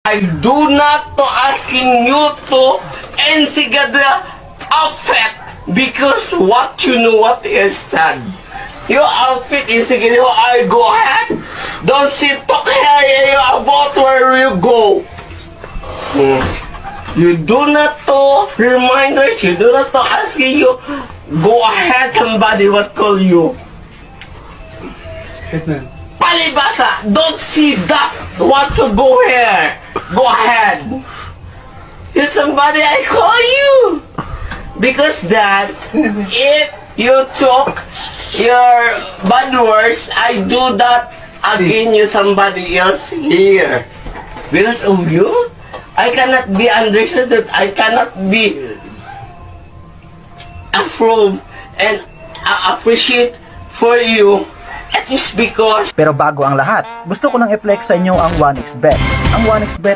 I do not to asking you to ensigad the outfit because what you know what is said. Your outfit is again, I go ahead. Don't sit talk here about where you go. You do not to reminders, you do not to asking you. Go ahead, somebody what call you. Palibasa, don't see that. Want to go here. Go ahead. Is somebody I call you. Because that, if you took your bad words, I do that again you somebody else here. Because of you, I cannot be understood that I cannot be approved and appreciate for you. It is because Pero bago ang lahat, gusto ko nang i-flex sa inyo ang 1xBet. Ang 1xBet